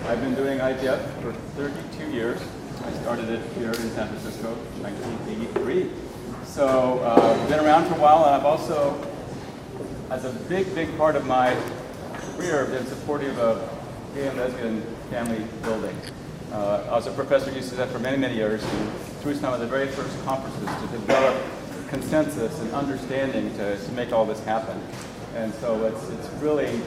I've been doing IVF for 32 years. I started it here in San Francisco in 1983. So been around for a while, and I've also, as a big part of my career, been supportive of gay and lesbian family building. I was a professor at UCSF for many years, and through some of the very first conferences to develop consensus and understanding to make all this happen. And so it's really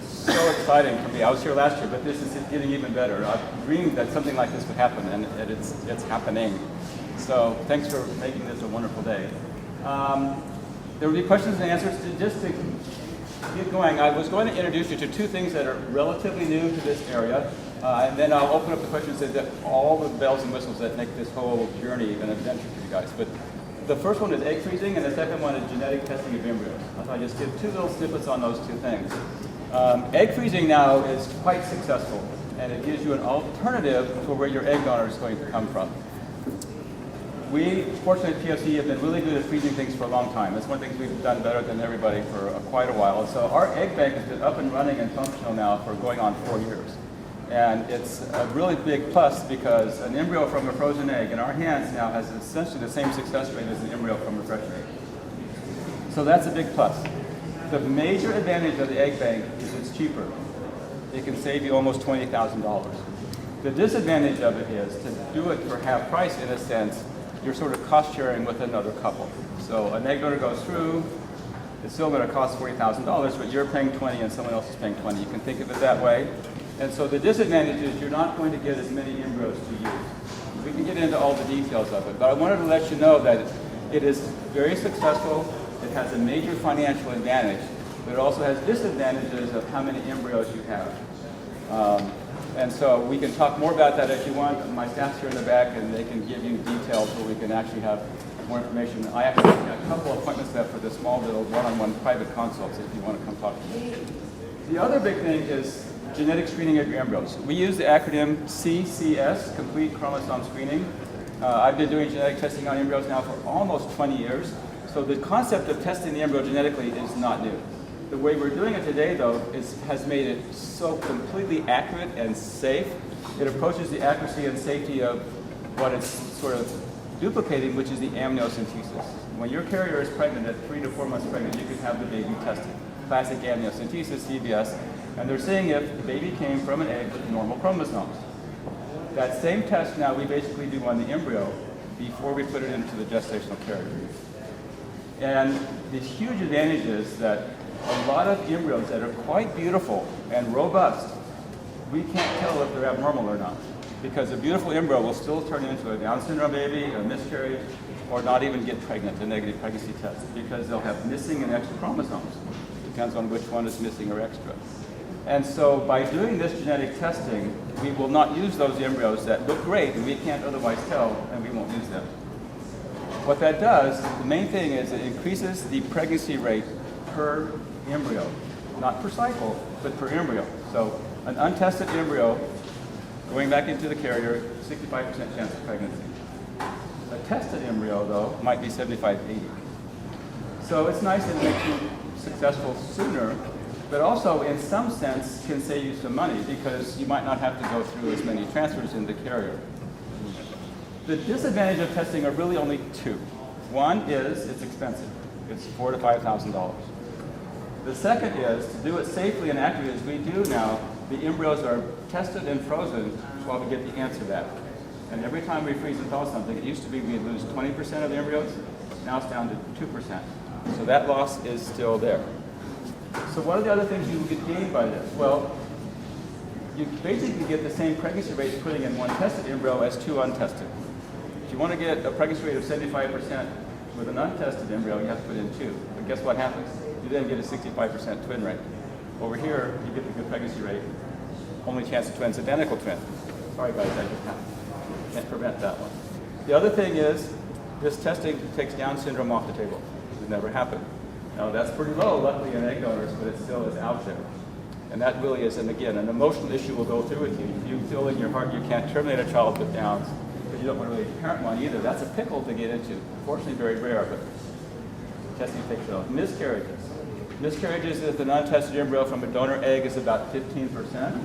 so exciting for me. I was here last year, but this is getting even better. I've dreamed that something like this would happen, and it's happening. So thanks for making this a wonderful day. There will be questions and answers. Just to get going, I was going to introduce you to two things that are relatively new to this area, and then I'll open up the questions that all the bells and whistles that make this whole journey an adventure for you guys. But the first one is egg freezing, and the second one is genetic testing of embryos. I thought I'd just give two little snippets on those two things. Egg freezing now is quite successful, and it gives you an alternative for where your egg donor is going to come from. We, fortunately at POC, have been really good at freezing things for a long time. It's one of the things we've done better than everybody for quite a while. So our egg bank has been up and running and functional now for going on 4 years. And it's a really big plus because an embryo from a frozen egg in our hands now has essentially the same success rate as an embryo from a fresh egg. So that's a big plus. The major advantage of the egg bank is it's cheaper. It can save you almost $20,000. The disadvantage of it is to do it for half price, in a sense, you're sort of cost sharing with another couple. So an egg donor goes through, it's still going to cost $40,000, but you're paying 20 and someone else is paying 20. You can think of it that way. And so the disadvantage is you're not going to get as many embryos to use. We can get into all the details of it, but I wanted to let you know that it is very successful. It has a major financial advantage, but it also has disadvantages of how many embryos you have. And so we can talk more about that if you want. My staff's here in the back, and they can give you details where we can actually have more information. I actually have a couple of appointments set for the small little one-on-one private consults if you want to come talk to me. The other big thing is genetic screening of your embryos. We use the acronym CCS, Complete Chromosome Screening. I've been doing genetic testing on embryos now for almost 20 years. So the concept of testing the embryo genetically is not new. The way we're doing it today, though, has made it so completely accurate and safe. It approaches the accuracy and safety of what it's sort of duplicating, which is the amniocentesis. When your carrier is pregnant at 3 to 4 months pregnant, you can have the baby tested. Classic amniocentesis, CBS, and they're saying if the baby came from an egg with normal chromosomes. That same test now we basically do on the embryo before we put it into the gestational carrier. And the huge advantage is that a lot of embryos that are quite beautiful and robust, we can't tell if they're abnormal or not. Because a beautiful embryo will still turn into a Down syndrome baby, a miscarriage, or not even get pregnant, a negative pregnancy test, because they'll have missing and extra chromosomes. Depends on which one is missing or extra. And so by doing this genetic testing, we will not use those embryos that look great and we can't otherwise tell, and we won't use them. What that does, the main thing is it increases the pregnancy rate per embryo, not per cycle, but per embryo. So an untested embryo going back into the carrier, 65% chance of pregnancy. A tested embryo, though, might be 75 to 80. So it's nice that it makes you successful sooner, but also in some sense can save you some money because you might not have to go through as many transfers in the carrier. The disadvantage of testing are really only two. One is it's expensive. It's $4,000 to $5,000. The second is, to do it safely and accurately as we do now, the embryos are tested and frozen while we get the answer back. And every time we freeze and thaw something, it used to be we'd lose 20% of the embryos, now it's down to 2%. So that loss is still there. So what are the other things you get gained by this? Well, you basically get the same pregnancy rate putting in one tested embryo as two untested. If you want to get a pregnancy rate of 75% with an untested embryo, you have to put in two. But guess what happens? You then get a 65% twin rate. Over here, you get the good pregnancy rate. Only chance of twins, identical twin. Sorry guys, I just can't prevent that one. The other thing is, this testing takes Down syndrome off the table. It never happened. Now that's pretty low, luckily in egg donors, but it still is out there. And that really is, and again, an emotional issue will go through with you. If you feel in your heart you can't terminate a child with Downs, but you don't want to really parent one either, that's a pickle to get into. Fortunately very rare, but testing takes it off. Miscarriages. Miscarriages, if an untested embryo from a donor egg is about 15%.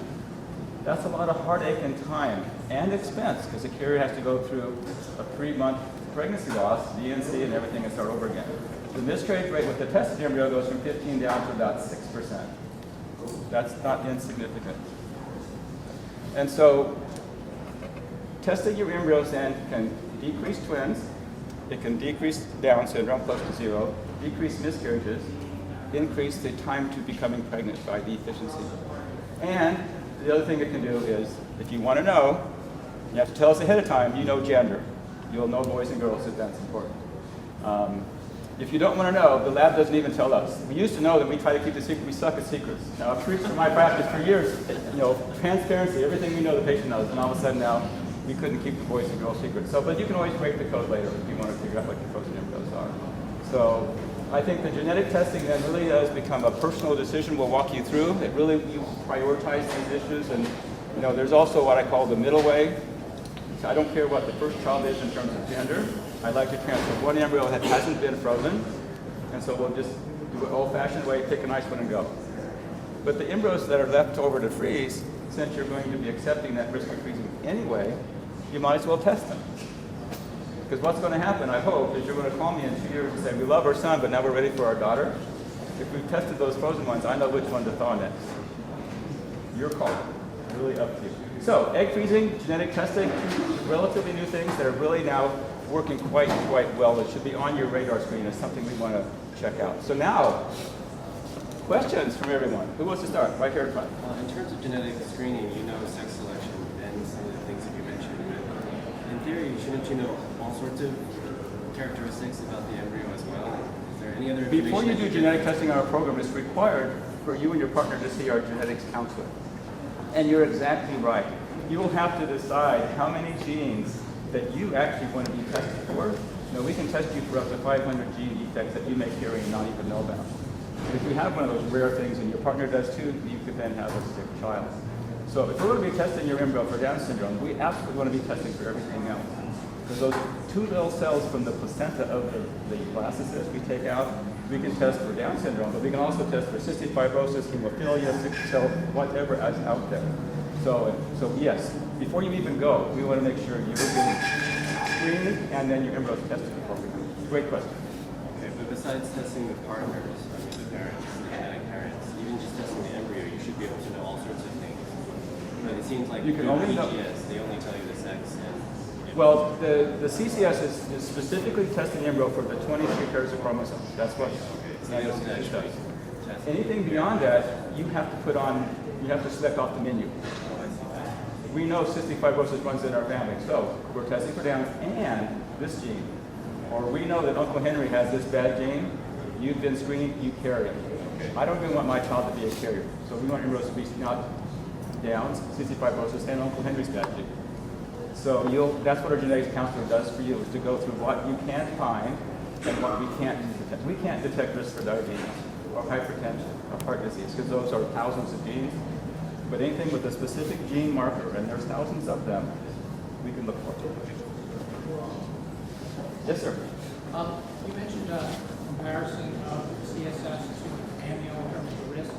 That's a lot of heartache and time and expense because the carrier has to go through a 3-month pregnancy loss, DNC, and everything and start over again. The miscarriage rate with the tested embryo goes from 15 down to about 6%. That's not insignificant. And so testing your embryos then can decrease twins, it can decrease Down syndrome close to 0, decrease miscarriages, increase the time to becoming pregnant by the efficiency. And the other thing it can do is, if you want to know, you have to tell us ahead of time, you know gender. You'll know boys and girls if that's important. If you don't want to know, the lab doesn't even tell us. We used to know that we try to keep the secret. We suck at secrets. Now, I've preached in my practice for years, transparency, everything we know the patient knows, and all of a sudden now, we couldn't keep the boys and girls secret. So, but you can always break the code later if you want to figure out what your frozen embryos are. So, I think the genetic testing then really does become a personal decision we'll walk you through. It really, you prioritize these issues, and there's also what I call the middle way. So I don't care what the first child is in terms of gender. I'd like to transfer one embryo that hasn't been frozen, and so we'll just do it old-fashioned way, pick a nice one and go. But the embryos that are left over to freeze, since you're going to be accepting that risk of freezing anyway, you might as well test them. Because what's going to happen, I hope, is you're going to call me in 2 years and say, we love our son, but now we're ready for our daughter. If we've tested those frozen ones, I know which one to thaw next. Your call. Really up to you. So, egg freezing, genetic testing, two relatively new things that are really now working quite well. It should be on your radar screen as something we want to check out. So now, questions from everyone. Who wants to start? Right here in front. In terms of genetic screening, you know sex selection and some of the things that you mentioned. But in theory, shouldn't you know all sorts of characteristics about the embryo as well? Is there any other information? Before you do genetic testing on our program, it's required for you and your partner to see our genetics counselor. And you're exactly right. You will have to decide how many genes that you actually want to be tested for. We can test you for up to 500 gene defects that you may carry and not even know about. If you have one of those rare things and your partner does too, you could then have a sick child. So if we're going to be testing your embryo for Down syndrome, we absolutely want to be testing for everything else. Because those 2 little cells from the placenta of the blastocyst we take out, we can test for Down syndrome, but we can also test for cystic fibrosis, hemophilia, sickle cell, whatever is out there. So yes, before you even go, we want to make sure you're getting screened and then your embryo is tested appropriately. Great question. Okay, but besides testing the partners, the parents, the genetic parents, even just testing the embryo, you should be able to know all sorts of things. But it seems like you can only know. They only tell you the sex and. Well, the CCS is specifically testing the embryo for the 23 pairs of chromosomes. That's what CCS does. Anything beyond that, you have to select off the menu. We know cystic fibrosis runs in our family, so we're testing for Down and this gene. Or we know that Uncle Henry has this bad gene, you've been screened, you carry it. I don't even want my child to be a carrier, so we want embryos to be not Downs, cystic fibrosis, and Uncle Henry's bad gene. So that's what our genetics counselor does for you, is to go through what you can find and what we can't detect. We can't detect risk for diabetes or hypertension or heart disease, because those are thousands of genes. But anything with a specific gene marker, and there's thousands of them, we can look for. Yes, sir. You mentioned comparison of CSS to amnio in terms of risk.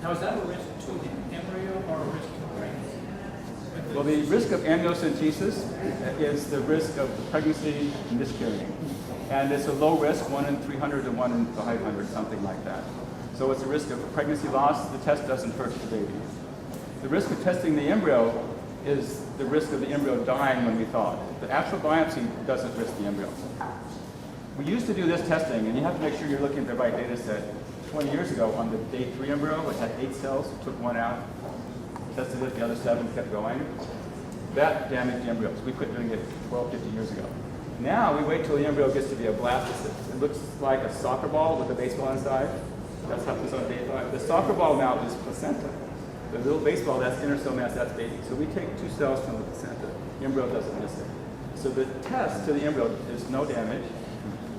Now, is that a risk to the embryo or a risk to the pregnancy? Well, the risk of amniocentesis is the risk of pregnancy miscarrying. And it's a low risk, 1 in 300 to 1 in 500, something like that. So it's a risk of pregnancy loss. The test doesn't hurt the baby. The risk of testing the embryo is the risk of the embryo dying when we thaw it. The actual biopsy doesn't risk the embryo. We used to do this testing, and you have to make sure you're looking at the right data set. 20 years ago, on the day 3 embryo, which had 8 cells, took 1 out, tested it, the other 7 kept going. That damaged the embryos. We quit doing it 12, 15 years ago. Now we wait till the embryo gets to be a blastocyst. It looks like a soccer ball with a baseball inside. That's how it's on day 5. The soccer ball now is placenta. The little baseball, that's inner cell mass, that's baby. So we take 2 cells from the placenta. The embryo doesn't miss it. So the test to the embryo is no damage.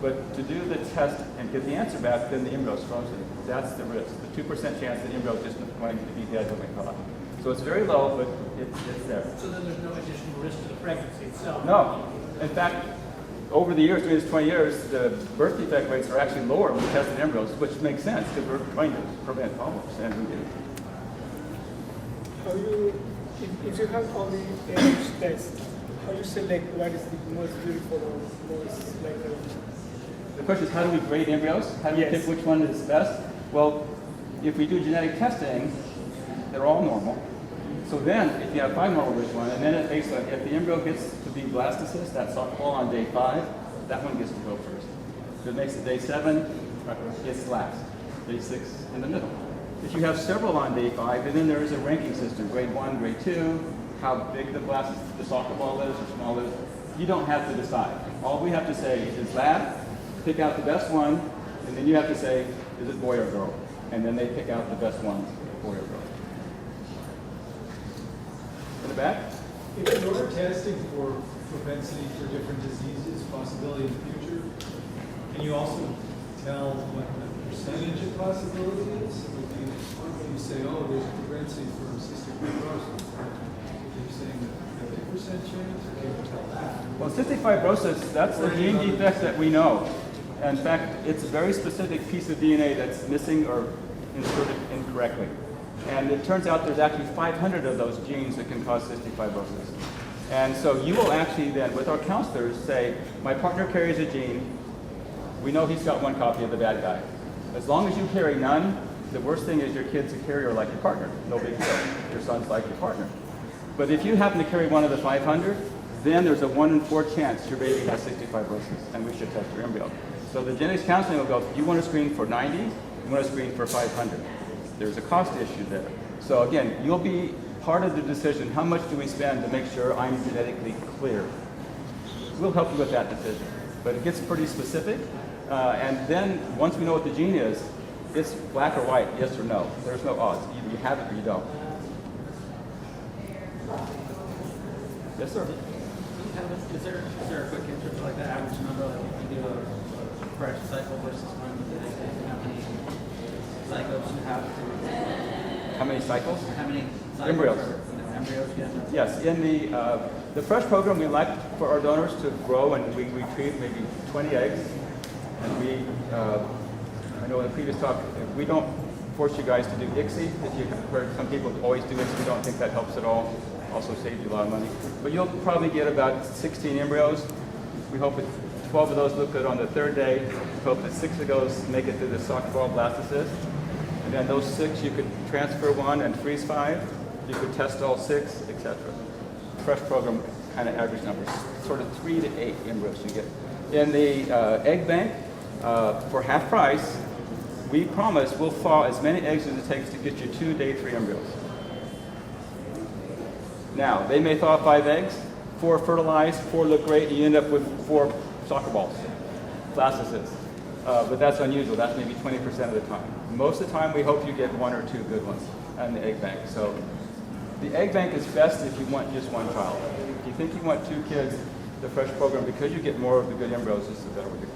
But to do the test and get the answer back, then the embryo is frozen. That's the risk. The 2% chance that the embryo is just going to be dead when we thaw it. So it's very low, but it's there. So then there's no additional risk to the pregnancy itself? No. In fact, over the years, during these 20 years, the birth defect rates are actually lower when we tested embryos, which makes sense because we're trying to prevent problems, and we do. how you, if you have all the age tests, how you select what is the most beautiful or most like The question is, how do we grade embryos? How do we Yes. pick which one is best? Well, if we do genetic testing, they're all normal. So then, if you have 5 normal, which one? And then at baseline, if the embryo gets to be blastocyst, that soft ball on day 5, that one gets to go first. If it makes it day 7, it's last. Day 6 in the middle. If you have several on day 5, and then there is a ranking system, grade 1, grade 2, how big the soccer ball is or small is, you don't have to decide. All we have to say is lab, pick out the best one, and then you have to say, is it boy or girl? And then they pick out the best ones, boy or girl. In the back? If you're testing for propensity for different diseases, possibility in the future, can you also tell what the percentage of possibility is? If you say, oh, there's a propensity for cystic fibrosis, are you saying a 50% chance, or can you tell that? Well, cystic fibrosis, that's the gene defect that we know. In fact, it's a very specific piece of DNA that's missing or inserted incorrectly. And it turns out there's actually 500 of those genes that can cause cystic fibrosis. And so you will actually then, with our counselors, say, my partner carries a gene. We know he's got one copy of the bad guy. As long as you carry none, the worst thing is your kid's a carrier like your partner. No big deal. Your son's like your partner. But if you happen to carry one of the 500, then there's a 1 in 4 chance your baby has cystic fibrosis, and we should test your embryo. So the genetics counseling will go, you want to screen for 90, you want to screen for 500. There's a cost issue there. So again, you'll be part of the decision, how much do we spend to make sure I'm genetically clear? We'll help you with that decision. But it gets pretty specific, and then once we know what the gene is, it's black or white, yes or no. There's no odds. Either you have it or you don't. Yes, sir. Is there a quick answer for like the average number, like if you do a fresh cycle versus one, how many cycles you have to? How many cycles? How many cycles Embryos. Embryos, yeah. Yes, in the fresh program, we like for our donors to grow, and we treat maybe 20 eggs. And we, I know in the previous talk, we don't force you guys to do ICSI. If you have heard some people always do ICSI, we don't think that helps at all. Also saves you a lot of money. But you'll probably get about 16 embryos. We hope that 12 of those look good on the 3rd day. We hope that 6 of those make it through the soccer ball blastocyst. And then those 6, you could transfer 1 and freeze 5. You could test all 6, etc. Fresh program kind of average numbers, sort of 3 to 8 embryos you get. In the egg bank, for half price, we promise we'll thaw as many eggs as it takes to get you 2 day 3 embryos. Now, they may thaw 5 eggs, 4 fertilized, 4 look great, and you end up with 4 soccer balls, blastocysts. But that's unusual. That's maybe 20% of the time. Most of the time, we hope you get 1 or 2 good ones in the egg bank. So the egg bank is best if you want just 1 child. If you think you want 2 kids, the fresh program, because you get more of the good embryos, is the better way to go.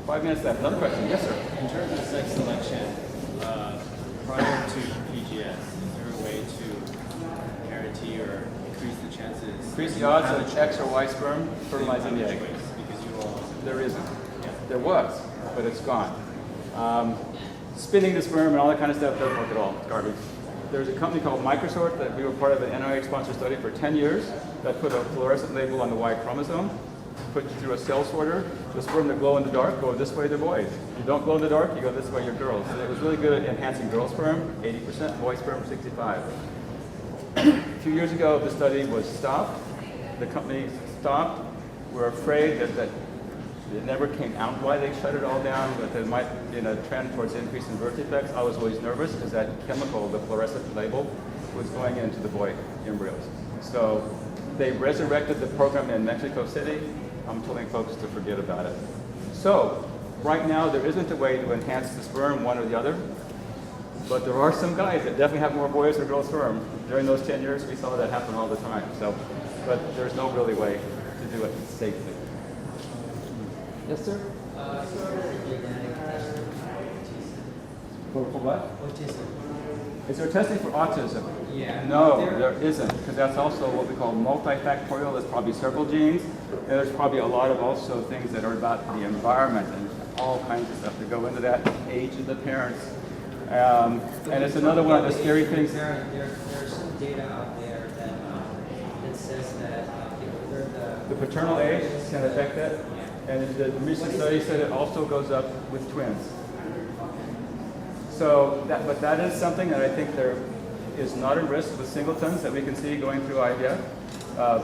5 minutes left. Another question. Yes, sir. In terms of sex selection, prior to PGS, is there a way to guarantee or increase the chances? Increase the odds of X or Y sperm fertilizing the egg. Because you all. There isn't. There was, but it's gone. Spinning the sperm and all that kind of stuff doesn't work at all. It's garbage. There's a company called Microsort that we were part of an NIH-sponsored study for 10 years that put a fluorescent label on the Y chromosome, put you through a cell sorter. The sperm that glow in the dark go this way, they're boys. You don't glow in the dark, you go this way, you're girls. So it was really good at enhancing girl sperm, 80%, boy sperm, 65%. A few years ago, the study was stopped. The company stopped. We're afraid that it never came out why they shut it all down, but there might be a trend towards increase in birth defects. I was always nervous because that chemical, the fluorescent label, was going into the boy embryos. So they resurrected the program in Mexico City. I'm telling folks to forget about it. So right now, there isn't a way to enhance the sperm, one or the other, but there are some guys that definitely have more boys or girls sperm. During those 10 years, we saw that happen all the time. So, but there's no really way to do it safely. Yes, sir? For what? Autism. Is there testing for autism? Yeah. No, there isn't, because that's also what we call multifactorial. There's probably several genes, and there's probably a lot of also things that are about the environment and all kinds of stuff that go into that, age of the parents. And it's another one of the scary things. There's some data out there that says that The paternal age can affect it, and the recent study said it also goes up with twins. So, but that is something that I think there is not a risk with singletons that we can see going through IVF.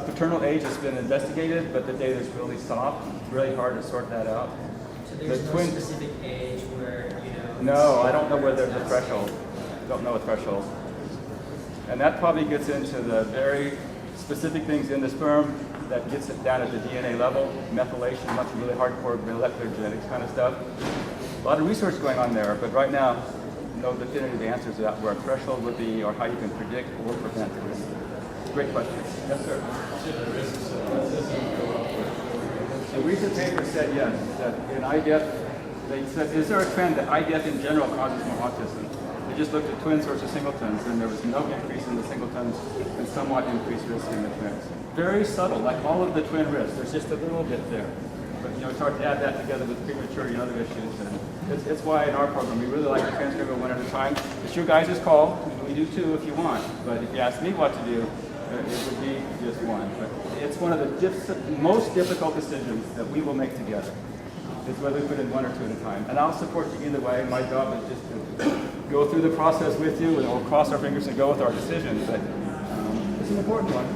Paternal age has been investigated, but the data is really soft. It's really hard to sort that out. So there's The no twin- specific age where, No, I don't know where there's a threshold. Don't know a threshold. And that probably gets into the very specific things in the sperm that gets it down at the DNA level, methylation, much really hardcore molecular genetics kind of stuff. A lot of research going on there, but right now, no definitive answers about where a threshold would be or how you can predict or prevent this. Great question. Yes, sir. A recent paper said yes, that in IVF, they said, is there a trend that IVF in general causes more autism? They just looked at twins versus singletons, and there was no increase in the singletons and somewhat increased risk in the twins. Very subtle, like all of the twin risks. There's just a little bit there. But it's hard to add that together with prematurity and other issues. And it's why in our program we really like to transcribe it one at a time. It's your guys' call. We do two if you want. But if you ask me what to do, it would be just one. But it's one of the most difficult decisions that we will make together. Is whether we put in one or two at a time. And I'll support you either way. My job is just to go through the process with you, and we'll cross our fingers and go with our decisions. But it's an important one.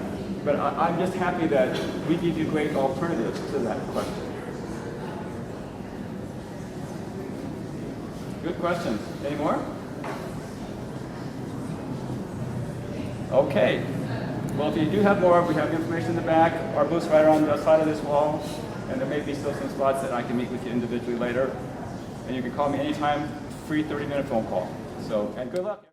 But I'm just happy that we give you great alternatives to that question. Good questions. Any more? Okay. Well, if you do have more, we have information in the back. Our booth's right around the side of this wall. And there may be still some spots that I can meet with you individually later. And you can call me anytime, free 30-minute phone call. So, and good luck.